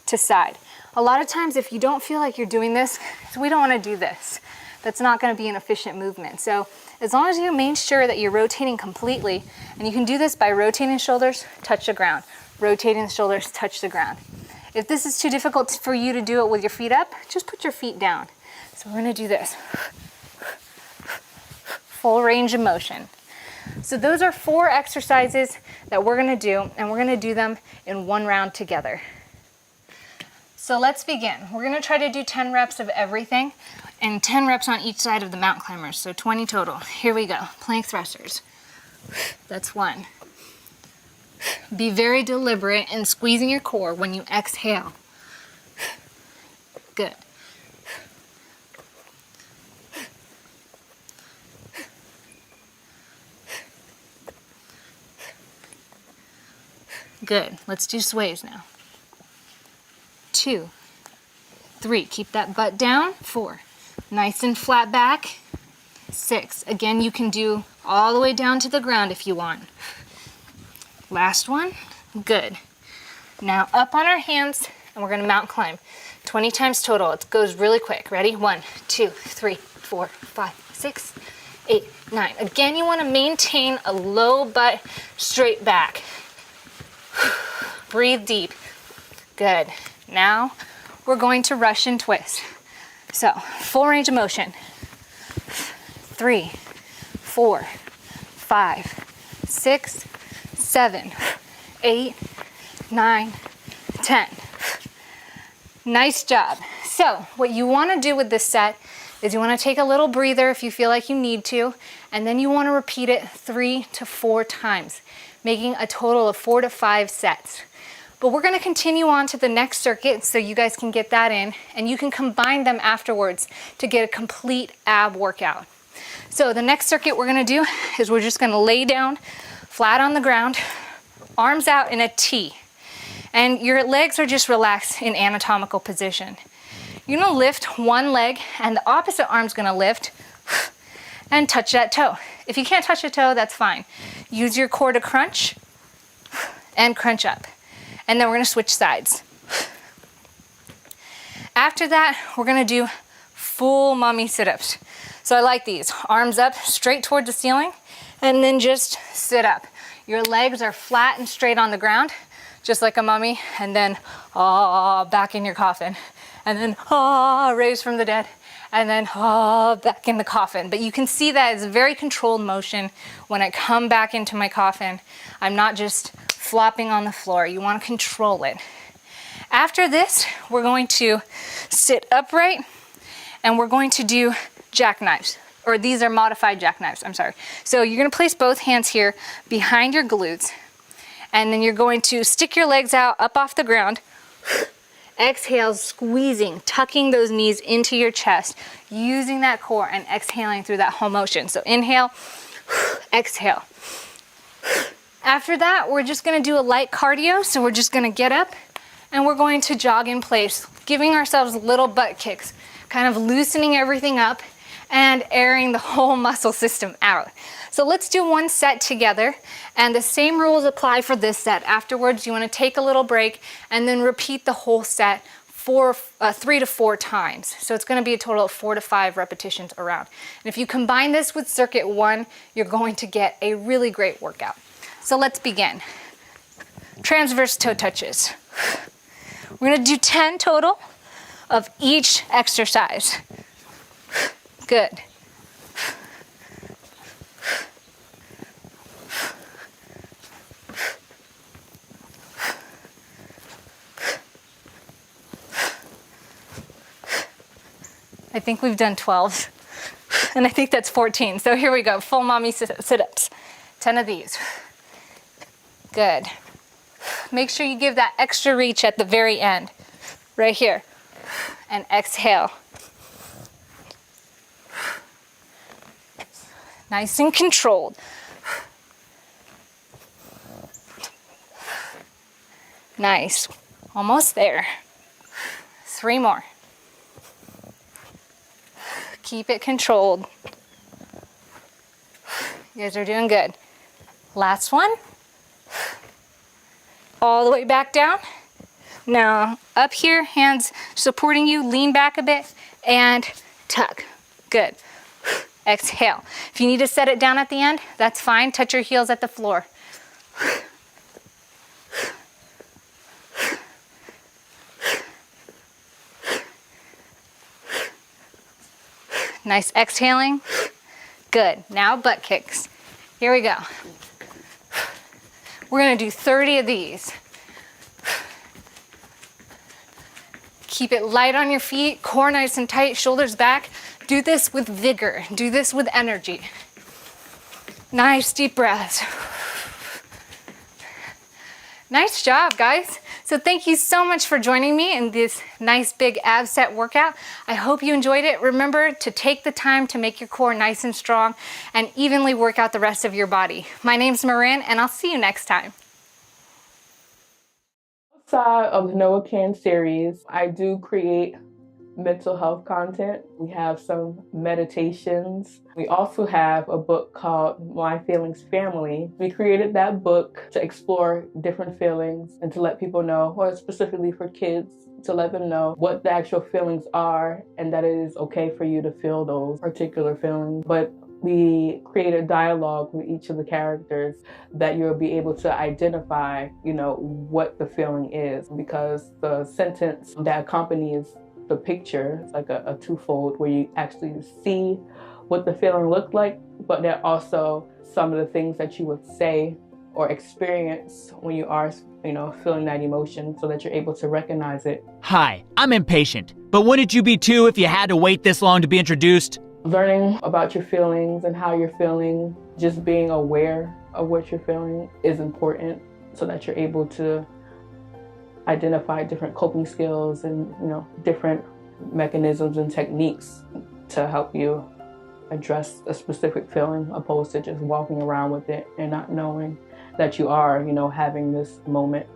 to side. A lot of times if you don't feel like you're doing this, we don't want to do this. That's not going to be an efficient movement. So as long as you make sure that you're rotating completely, and you can do this by rotating the shoulders, touch the ground. Rotating the shoulders, touch the ground. If this is too difficult for you to do it with your feet up, just put your feet down. So we're going to do this. Full range of motion. So those are 4 exercises that we're going to do, and we're going to do them in one round together. So let's begin. We're going to try to do 10 reps of everything and 10 reps on each side of the mountain climbers, so 20 total. Here we go. Plank thrusters. That's 1. Be very deliberate in squeezing your core when you exhale. Good. Good. Let's do sways now. 2, 3. Keep that butt down. 4. Nice and flat back. 6. Again, you can do all the way down to the ground if you want. Last one. Good. Now up on our hands, and we're going to mountain climb. 20 times total. It goes really quick. Ready? 1, 2, 3, 4, 5, 6, 8, 9. Again, you want to maintain a low butt, straight back. Breathe deep. Good. Now we're going to Russian twist. So full range of motion. 3, 4, 5, 6, 7, 8, 9, 10. Nice job. So what you want to do with this set is you want to take a little breather if you feel like you need to, and then you want to repeat it 3 to 4 times, making a total of 4 to 5 sets. But we're going to continue on to the next circuit so you guys can get that in, and you can combine them afterwards to get a complete ab workout. So the next circuit we're going to do is we're just going to lay down flat on the ground, arms out in a T, and your legs are just relaxed in anatomical position. You're going to lift one leg, and the opposite arm's going to lift and touch that toe. If you can't touch a toe, that's fine. Use your core to crunch and crunch up. And then we're going to switch sides. After that, we're going to do full mommy sit-ups. So I like these. Arms up, straight toward the ceiling, and then just sit up. Your legs are flat and straight on the ground, just like a mummy, and then back in your coffin. And then raise from the dead, and then back in the coffin. But you can see that it's a very controlled motion. When I come back into my coffin, I'm not just flopping on the floor. You want to control it. After this, we're going to sit upright, and we're going to do jackknives, or these are modified jackknives, I'm sorry. So you're going to place both hands here behind your glutes, and then you're going to stick your legs out up off the ground. Exhale, squeezing, tucking those knees into your chest, using that core and exhaling through that whole motion. So inhale, exhale. After that, we're just going to do a light cardio. So we're just going to get up and we're going to jog in place, giving ourselves little butt kicks, kind of loosening everything up and airing the whole muscle system out. So let's do one set together, and the same rules apply for this set. Afterwards, you want to take a little break and then repeat the whole set 3 to 4 times. So it's going to be a total of 4 to 5 repetitions around. And if you combine this with circuit 1, you're going to get a really great workout. So let's begin. Transverse toe touches. We're going to do 10 total of each exercise. Good. I think we've done 12, and I think that's 14. So here we go, full mommy sit-ups. 10 of these. Good. Make sure you give that extra reach at the very end, right here. And exhale. Nice and controlled. Nice. Almost there. 3 more. Keep it controlled. You guys are doing good. Last one. All the way back down. Now, up here, hands supporting you, lean back a bit, and tuck. Good. Exhale. If you need to set it down at the end, that's fine. Touch your heels at the floor. Nice exhaling. Good. Now butt kicks. Here we go. We're going to do 30 of these. Keep it light on your feet, core nice and tight, shoulders back. Do this with vigor. Do this with energy. Nice deep breaths. Nice job, guys. So thank you so much for joining me in this nice big ab set workout. I hope you enjoyed it. Remember to take the time to make your core nice and strong and evenly work out the rest of your body. My name's Marin, and I'll see you next time. Outside of the Noah Can series, I do create mental health content. We have some meditations. We also have a book called My Feelings Family. We created that book to explore different feelings and to let people know, or specifically for kids, to let them know what the actual feelings are and that it is okay for you to feel those particular feelings. But we create a dialogue with each of the characters that you'll be able to identify, what the feeling is, because the sentence that accompanies the picture is like a twofold, where you actually see what the feeling looked like, but there are also some of the things that you would say or experience when you are, feeling that emotion, so that you're able to recognize it. Hi, I'm impatient, but wouldn't you be too if you had to wait this long to be introduced? Learning about your feelings and how you're feeling, just being aware of what you're feeling is important, so that you're able to identify different coping skills and different mechanisms and techniques to help you address a specific feeling, opposed to just walking around with it and not knowing that you are having this moment.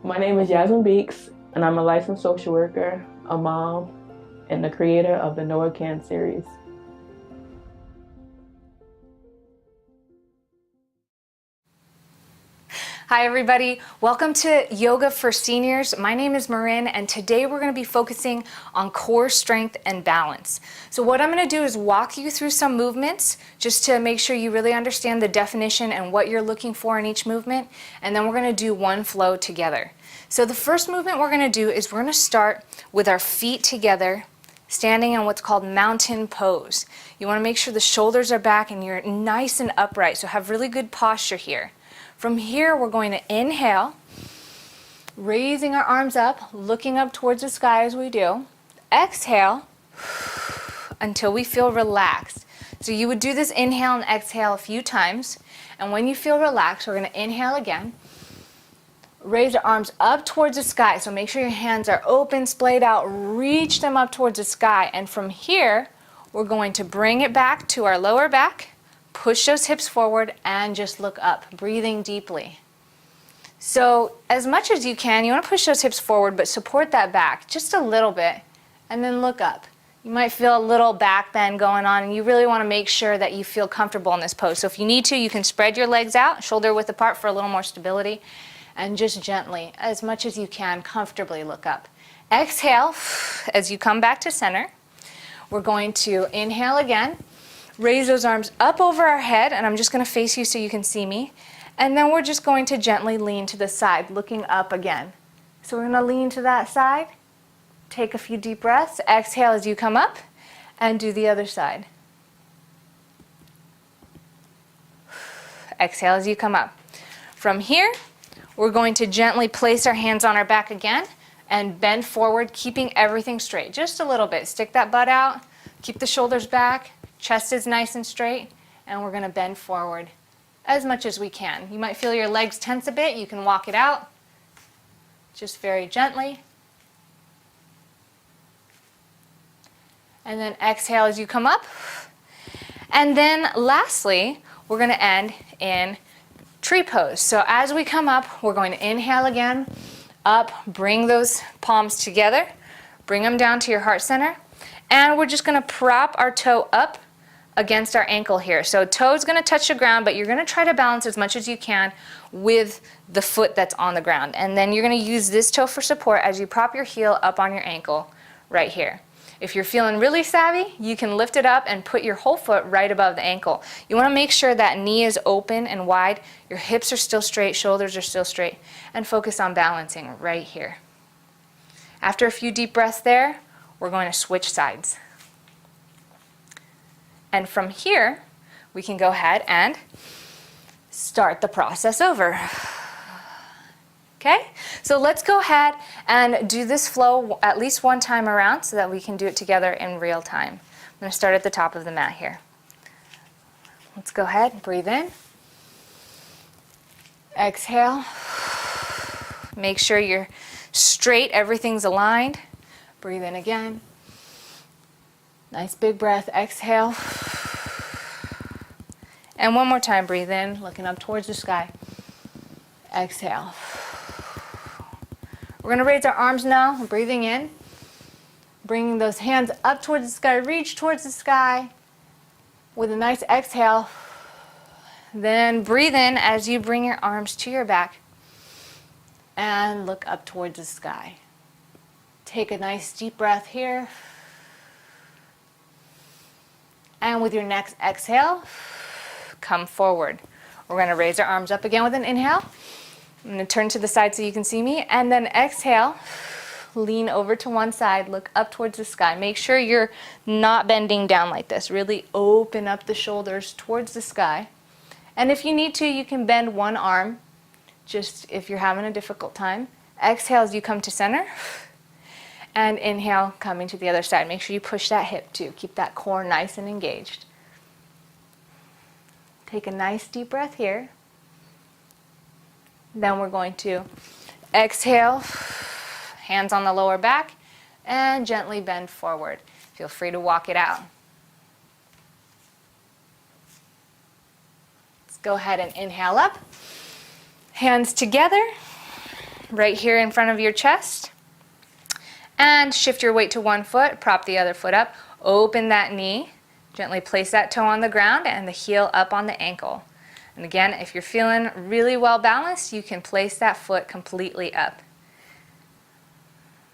My name is Yasmin Beeks, and I'm a licensed social worker, a mom, and the creator of the Noah Can series. Hi everybody, welcome to Yoga for Seniors. My name is Marin, and today we're going to be focusing on core strength and balance. So what I'm going to do is walk you through some movements just to make sure you really understand the definition and what you're looking for in each movement, and then we're going to do one flow together. So the first movement we're going to do is we're going to start with our feet together, standing in what's called mountain pose. You want to make sure the shoulders are back and you're nice and upright, so have really good posture here. From here, we're going to inhale, raising our arms up, looking up towards the sky as we do. Exhale until we feel relaxed. So you would do this inhale and exhale a few times. And when you feel relaxed, we're going to inhale again. Raise the arms up towards the sky. So make sure your hands are open, splayed out, reach them up towards the sky. And from here, we're going to bring it back to our lower back. Push those hips forward and just look up, breathing deeply. So as much as you can, you want to push those hips forward, but support that back just a little bit, and then look up. You might feel a little back bend going on, and you really want to make sure that you feel comfortable in this pose. So if you need to, you can spread your legs out, shoulder width apart for a little more stability, and just gently, as much as you can, comfortably look up. Exhale as you come back to center. We're going to inhale again. Raise those arms up over our head, and I'm just going to face you so you can see me. And then we're just going to gently lean to the side, looking up again. So we're going to lean to that side, take a few deep breaths, exhale as you come up, and do the other side. Exhale as you come up. From here, we're going to gently place our hands on our back again and bend forward, keeping everything straight. Just a little bit. Stick that butt out, keep the shoulders back. Chest is nice and straight, and we're going to bend forward as much as we can. You might feel your legs tense a bit. You can walk it out just very gently. And then exhale as you come up. And then lastly, we're going to end in tree pose. So as we come up, we're going to inhale again, up, bring those palms together, bring them down to your heart center, and we're just going to prop our toe up against our ankle here. So toe's going to touch the ground, but you're going to try to balance as much as you can with the foot that's on the ground. And then you're going to use this toe for support as you prop your heel up on your ankle right here. If you're feeling really savvy, you can lift it up and put your whole foot right above the ankle. You want to make sure that knee is open and wide, your hips are still straight, shoulders are still straight, and focus on balancing right here. After a few deep breaths there, we're going to switch sides. And from here, we can go ahead and start the process over. Okay, so let's go ahead and do this flow at least one time around so that we can do it together in real time. I'm going to start at the top of the mat here. Let's go ahead, breathe in. Exhale. Make sure you're straight, everything's aligned. Breathe in again. Nice big breath, exhale. And one more time, breathe in, looking up towards the sky. Exhale. We're gonna raise our arms now, breathing in. Bringing those hands up towards the sky, reach towards the sky with a nice exhale. Then breathe in as you bring your arms to your back and look up towards the sky. Take a nice deep breath here. And with your next exhale, come forward. We're gonna raise our arms up again with an inhale. I'm gonna turn to the side so you can see me, and then exhale. Lean over to one side, look up towards the sky. Make sure you're not bending down like this. Really open up the shoulders towards the sky. And if you need to, you can bend one arm, just if you're having a difficult time. Exhale as you come to center. And inhale, coming to the other side. Make sure you push that hip too. Keep that core nice and engaged. Take a nice deep breath here. Then we're going to exhale, hands on the lower back, and gently bend forward. Feel free to walk it out. Let's go ahead and inhale up. Hands together, right here in front of your chest. And shift your weight to one foot, prop the other foot up, open that knee, gently place that toe on the ground and the heel up on the ankle. And again, if you're feeling really well balanced, you can place that foot completely up.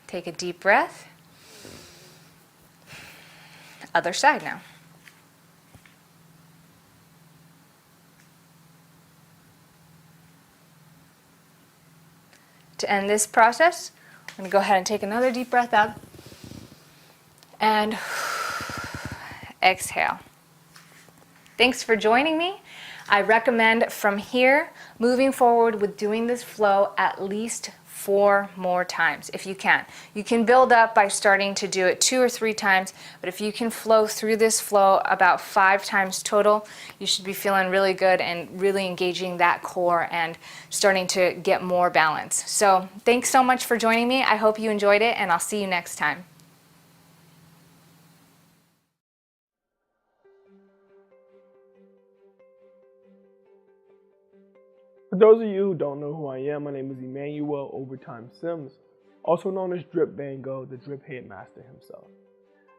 Take a deep breath. Other side now. To end this process, I'm going to go ahead and take another deep breath up and exhale. Thanks for joining me. I recommend from here moving forward with doing this flow at least 4 more times if you can. You can build up by starting to do it 2 or 3 times, but if you can flow through this flow about 5 times total, you should be feeling really good and really engaging that core and starting to get more balance. So thanks so much for joining me. I hope you enjoyed it, and I'll see you next time. For those of you who don't know who I am, my name is Emmanuel Overtime Sims, also known as Drip Van Gogh, the drip headmaster himself.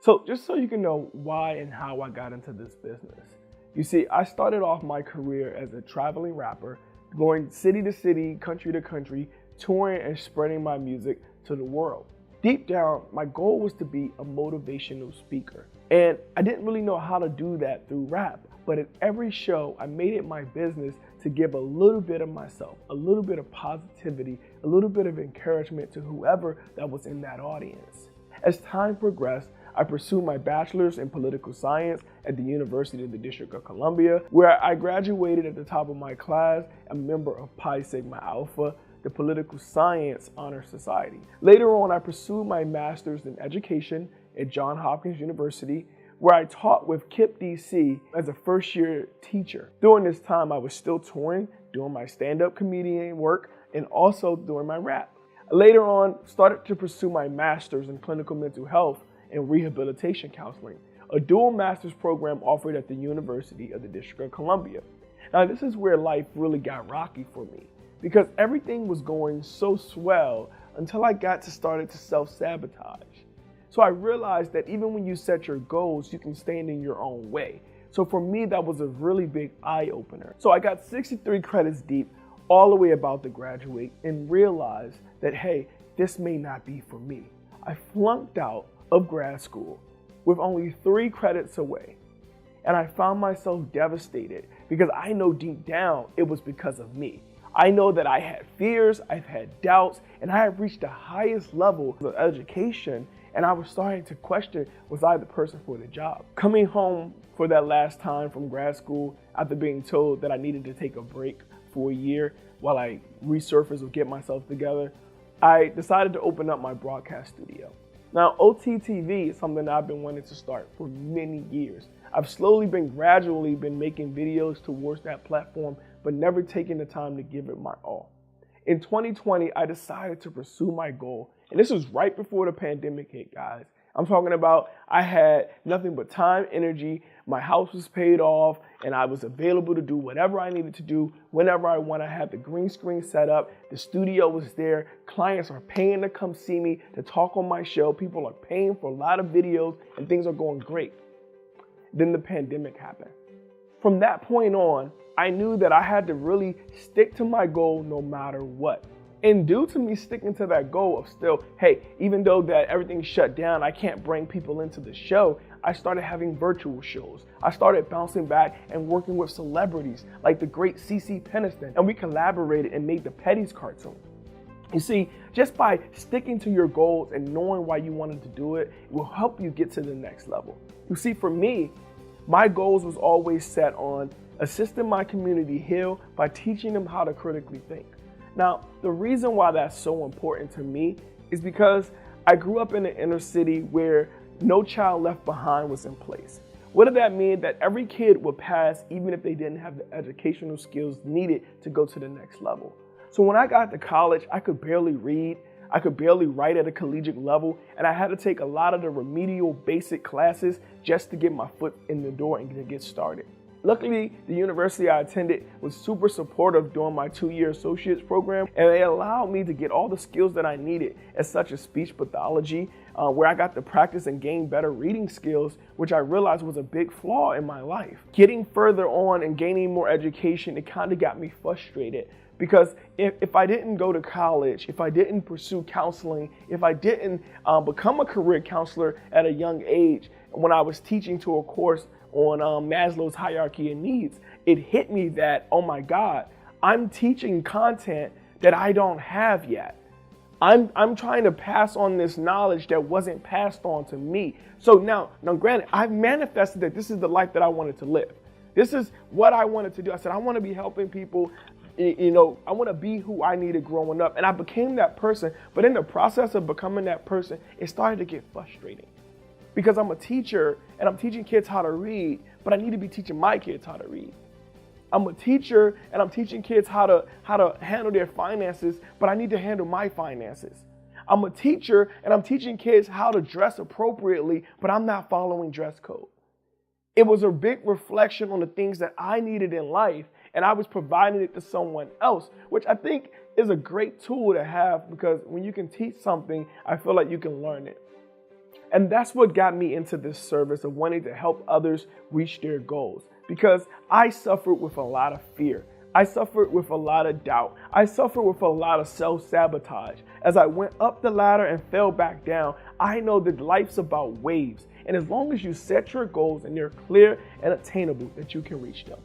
So just so you can know why and how I got into this business. You see, I started off my career as a traveling rapper, going city to city, country to country, touring and spreading my music to the world. Deep down, my goal was to be a motivational speaker. And I didn't really know how to do that through rap, but at every show, I made it my business to give a little bit of myself, a little bit of positivity, a little bit of encouragement to whoever that was in that audience. As time progressed, I pursued my bachelor's in political science at the University of the District of Columbia, where I graduated at the top of my class, a member of Pi Sigma Alpha, the Political Science Honor Society. Later on, I pursued my master's in education at Johns Hopkins University, where I taught with KIPP DC as a first-year teacher. During this time, I was still touring, doing my stand-up comedian work, and also doing my rap. Later on, started to pursue my master's in clinical mental health and rehabilitation counseling, a dual master's program offered at the University of the District of Columbia. Now, this is where life really got rocky for me, because everything was going so swell until I got to started to self-sabotage. So I realized that even when you set your goals, you can stand in your own way. So for me, that was a really big eye-opener. So I got 63 credits deep, all the way about to graduate, and realized that, hey, this may not be for me. I flunked out of grad school with only 3 credits away. And I found myself devastated because I know deep down it was because of me. I know that I had fears, I've had doubts, and I have reached the highest level of education, and I was starting to question, was I the person for the job? Coming home for that last time from grad school, after being told that I needed to take a break for a year while I resurface or get myself together, I decided to open up my broadcast studio. Now, OTTV is something that I've been wanting to start for many years. I've gradually been making videos towards that platform, but never taking the time to give it my all. In 2020, I decided to pursue my goal. And this was right before the pandemic hit, guys. I'm talking about I had nothing but time, energy, my house was paid off, and I was available to do whatever I needed to do whenever I want. I had the green screen set up, the studio was there, clients are paying to come see me, to talk on my show, people are paying for a lot of videos, and things are going great. Then the pandemic happened. From that point on, I knew that I had to really stick to my goal no matter what. And due to me sticking to that goal of still, hey, even though that everything shut down, I can't bring people into the show, I started having virtual shows. I started bouncing back and working with celebrities like the great CeCe Peniston, and we collaborated and made the Petties cartoon. You see, just by sticking to your goals and knowing why you wanted to do it, it will help you get to the next level. You see, for me, my goals was always set on assisting my community heal by teaching them how to critically think. Now, the reason why that's so important to me is because I grew up in the inner city where No Child Left Behind was in place. What did that mean? That every kid would pass even if they didn't have the educational skills needed to go to the next level. So when I got to college, I could barely read, I could barely write at a collegiate level, and I had to take a lot of the remedial basic classes just to get my foot in the door and to get started. Luckily, the university I attended was super supportive during my 2-year associate's program, and they allowed me to get all the skills that I needed, as such as speech pathology, where I got to practice and gain better reading skills, which I realized was a big flaw in my life. Getting further on and gaining more education, it kind of got me frustrated, because if I didn't go to college, if I didn't pursue counseling, if I didn't become a career counselor at a young age, when I was teaching to a course on Maslow's hierarchy of needs, it hit me that, oh my God, I'm teaching content that I don't have yet. I'm trying to pass on this knowledge that wasn't passed on to me. So now granted, I've manifested that this is the life that I wanted to live. This is what I wanted to do. I said, I want to be helping people. You know, I want to be who I needed growing up. And I became that person. But in the process of becoming that person, it started to get frustrating. Because I'm a teacher and I'm teaching kids how to read, but I need to be teaching my kids how to read. I'm a teacher and I'm teaching kids how to handle their finances, but I need to handle my finances. I'm a teacher and I'm teaching kids how to dress appropriately, but I'm not following dress code. It was a big reflection on the things that I needed in life, and I was providing it to someone else, which I think is a great tool to have, because when you can teach something, I feel like you can learn it. And that's what got me into this service of wanting to help others reach their goals, because I suffered with a lot of fear. I suffered with a lot of doubt. I suffered with a lot of self-sabotage. As I went up the ladder and fell back down, I know that life's about waves. And as long as you set your goals and they're clear and attainable, that you can reach them.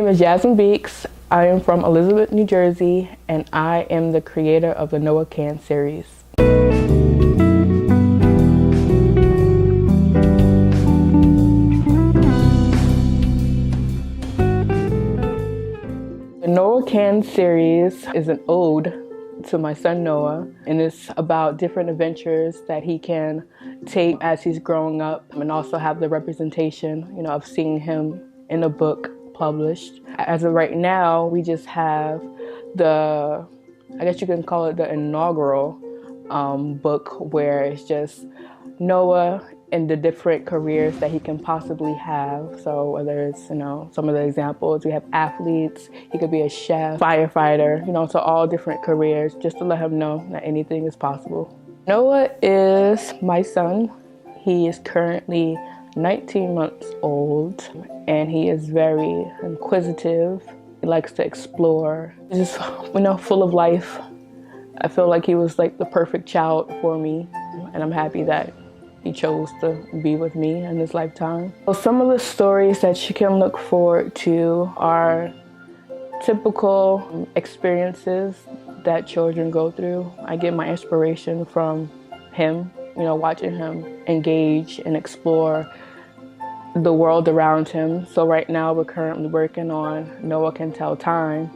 name is Jasmine Beeks. I am from Elizabeth, New Jersey, and I am the creator of the Noah Can series. The Noah Can series is an ode to my son Noah, and it's about different adventures that he can take as he's growing up, and also have the representation, you know, of seeing him in a book published. As of right now, we just have the, I guess you can call it the inaugural book, where it's just Noah and the different careers that he can possibly have. So whether it's, you know, some of the examples, we have athletes, he could be a chef, firefighter, you know, so all different careers, just to let him know that anything is possible. Noah is my son. He is currently 19 months old, and he is very inquisitive. He likes to explore. He's just, you know, full of life. I feel like he was like the perfect child for me, and I'm happy that he chose to be with me in this lifetime. So some of the stories that you can look forward to are typical experiences that children go through. I get my inspiration from him, you know, watching him engage and explore the world around him. So right now we're currently working on Noah Can Tell Time.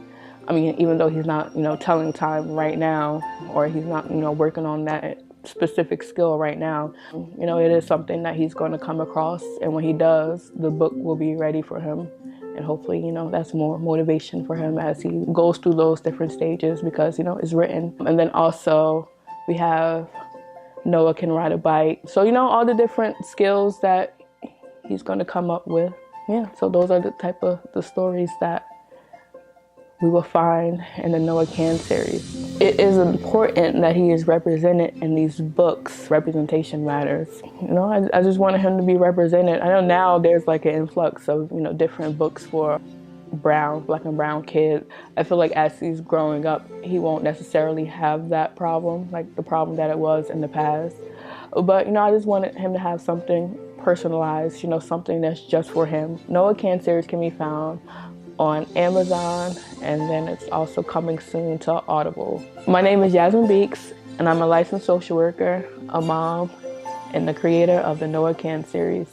I mean, even though he's not, you know, telling time right now, or he's not, you know, working on that specific skill right now, you know, it is something that he's going to come across, and when he does, the book will be ready for him, and hopefully, you know, that's more motivation for him as he goes through those different stages, because, you know, it's written. And then also we have Noah Can Ride a Bike, so, you know, all the different skills that he's going to come up with. Yeah, so those are the type of the stories that we will find in the Noah Can series. It is important that he is represented in these books. Representation matters. You know, I just wanted him to be represented. I know now there's like an influx of, you know, different books for black and brown kids. I feel like as he's growing up, he won't necessarily have that problem, like the problem that it was in the past. But, you know, I just wanted him to have something personalized, you know, something that's just for him. Noah Can series can be found on Amazon, and then it's also coming soon to Audible. My name is Jasmine Beeks, and I'm a licensed social worker, a mom, and the creator of the Noah Can series.